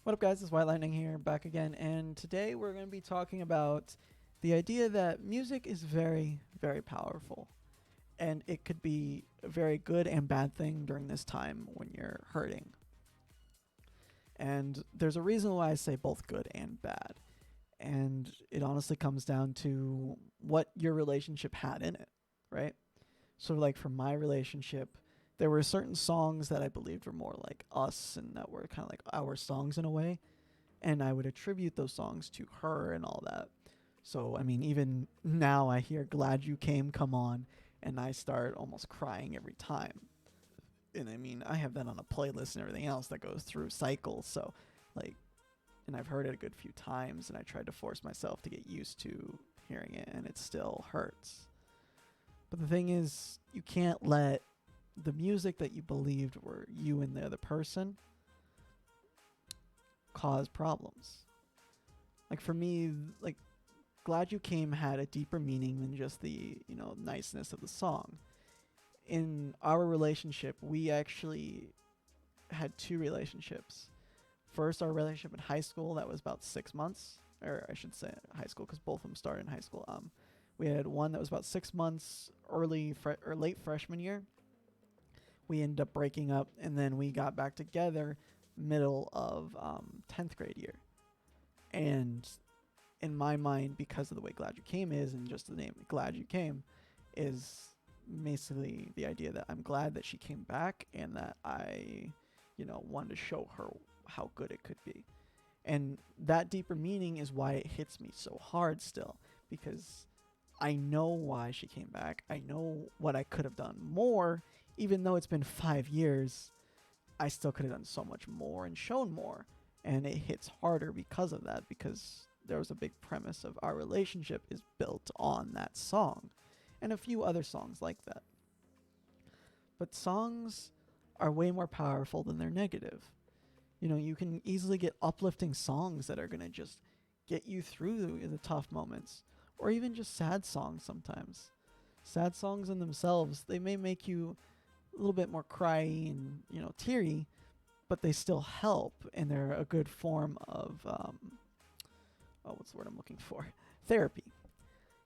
What up, guys? It's White Lightning here, back again, and today we're going to be talking about the idea that music is very, very powerful, and it could be a very good and bad thing during this time when you're hurting. And there's a reason why I say both good and bad, and it honestly comes down to what your relationship had in it, right? So, like for my relationship, there were certain songs that I believed were more like us and that were kind of like our songs in a way, and I would attribute those songs to her and all that. So, I mean, even now I hear Glad You Came, Come On, and I start almost crying every time. And I mean, I have that on a playlist and everything else that goes through cycles. So, like, and I've heard it a good few times, and I tried to force myself to get used to hearing it, and it still hurts. But the thing is, you can't let the music that you believed were you and the other person cause problems. Like for me, like Glad You Came had a deeper meaning than just the, niceness of the song. In our relationship, we actually had two relationships. First, our relationship in high school, that was about 6 months, or I should say high school because both of them started in high school. We had one that was about 6 months, or late freshman year. We ended up breaking up, and then we got back together middle of 10th grade year. And in my mind, because of the way Glad You Came is, and just the name Glad You Came, is basically the idea that I'm glad that she came back and that I, wanted to show her how good it could be. And that deeper meaning is why it hits me so hard still, because I know why she came back. I know what I could have done more, even though it's been 5 years. I still could have done so much more and shown more. And it hits harder because of that, because there was a big premise of our relationship is built on that song and a few other songs like that. But songs are way more powerful than they're negative. You can easily get uplifting songs that are going to just get you through the tough moments, or even just sad songs sometimes. Sad songs in themselves, they may make you a little bit more cryy and, teary, but they still help, and they're a good form of, what's the word I'm looking for? Therapy.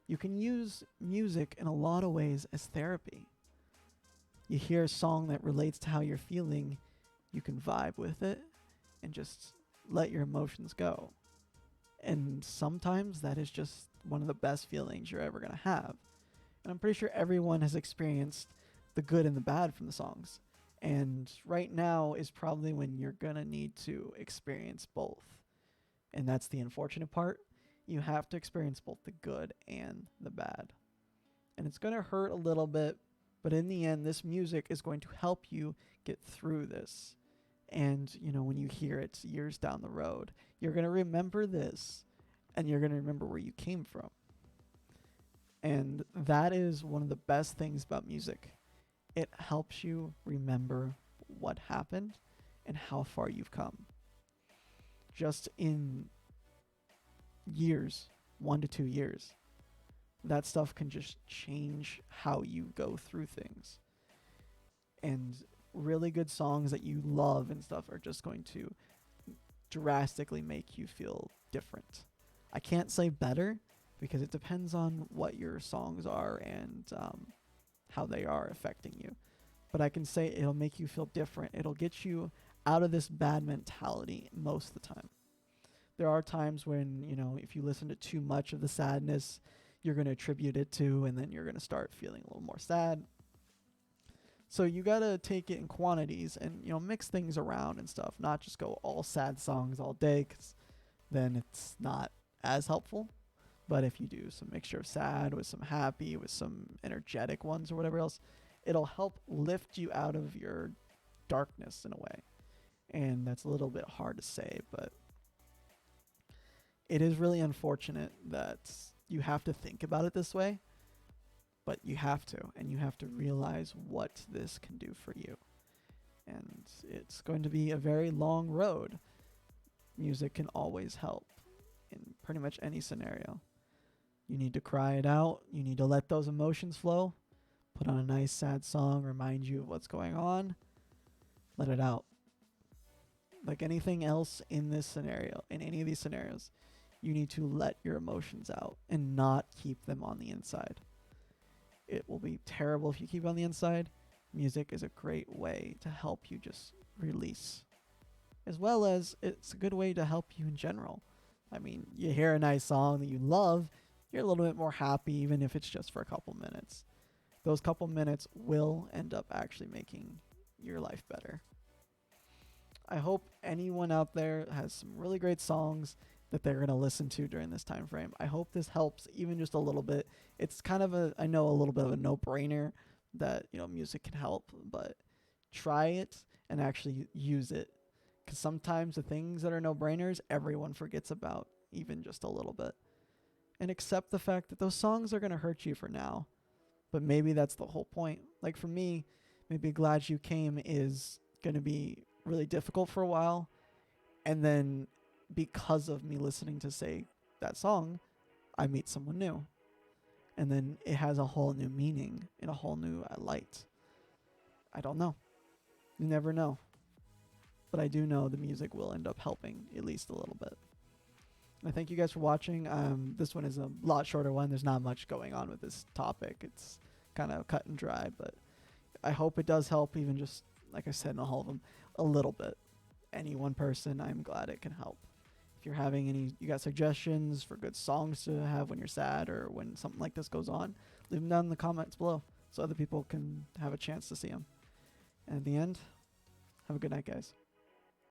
You can use music in a lot of ways as therapy. You hear a song that relates to how you're feeling, you can vibe with it and just let your emotions go. And sometimes that is just one of the best feelings you're ever going to have. And I'm pretty sure everyone has experienced the good and the bad from the songs. And right now is probably when you're going to need to experience both. And that's the unfortunate part. You have to experience both the good and the bad. And it's going to hurt a little bit, but in the end, this music is going to help you get through this. And, when you hear it years down the road, you're going to remember this, and you're going to remember where you came from. And that is one of the best things about music. It helps you remember what happened and how far you've come. Just in years, 1 to 2 years, that stuff can just change how you go through things. And really good songs that you love and stuff are just going to drastically make you feel different. I can't say better because it depends on what your songs are and how they are affecting you. But I can say it'll make you feel different. It'll get you out of this bad mentality most of the time. There are times when, if you listen to too much of the sadness, you're going to attribute it to, and then you're going to start feeling a little more sad. So you got to take it in quantities and, mix things around and stuff, not just go all sad songs all day, because then it's not as helpful. But if you do some mixture of sad with some happy, with some energetic ones or whatever else, it'll help lift you out of your darkness in a way. And that's a little bit hard to say, but it is really unfortunate that you have to think about it this way, but you have to, and you have to realize what this can do for you. And it's going to be a very long road. Music can always help in pretty much any scenario. You need to cry it out. You need to let those emotions flow. Put on a nice sad song, remind you of what's going on. Let it out. Like anything else in this scenario, in any of these scenarios, you need to let your emotions out and not keep them on the inside. It will be terrible if you keep it on the inside. Music is a great way to help you just release, as well as it's a good way to help you in general. I mean, you hear a nice song that you love, you're a little bit more happy, even if it's just for a couple minutes. Those couple minutes will end up actually making your life better. I hope anyone out there has some really great songs that they're going to listen to during this time frame. I hope this helps even just a little bit. It's kind of I know a little bit of a no-brainer that, music can help, but try it and actually use it, cuz sometimes the things that are no-brainers everyone forgets about even just a little bit. And accept the fact that those songs are going to hurt you for now, but maybe that's the whole point. Like for me, maybe Glad You Came is going to be really difficult for a while, and then because of me listening to, say, that song, I meet someone new, and then it has a whole new meaning and a whole new light. I don't know. You never know. But I do know the music will end up helping at least a little bit. I thank you guys for watching. This one is a lot shorter one. There's not much going on with this topic. It's kind of cut and dry, but I hope it does help, even just, like I said in all of them, a little bit. Any one person, I'm glad it can help. If you're having you got suggestions for good songs to have when you're sad or when something like this goes on, leave them down in the comments below so other people can have a chance to see them. And at the end, have a good night, guys.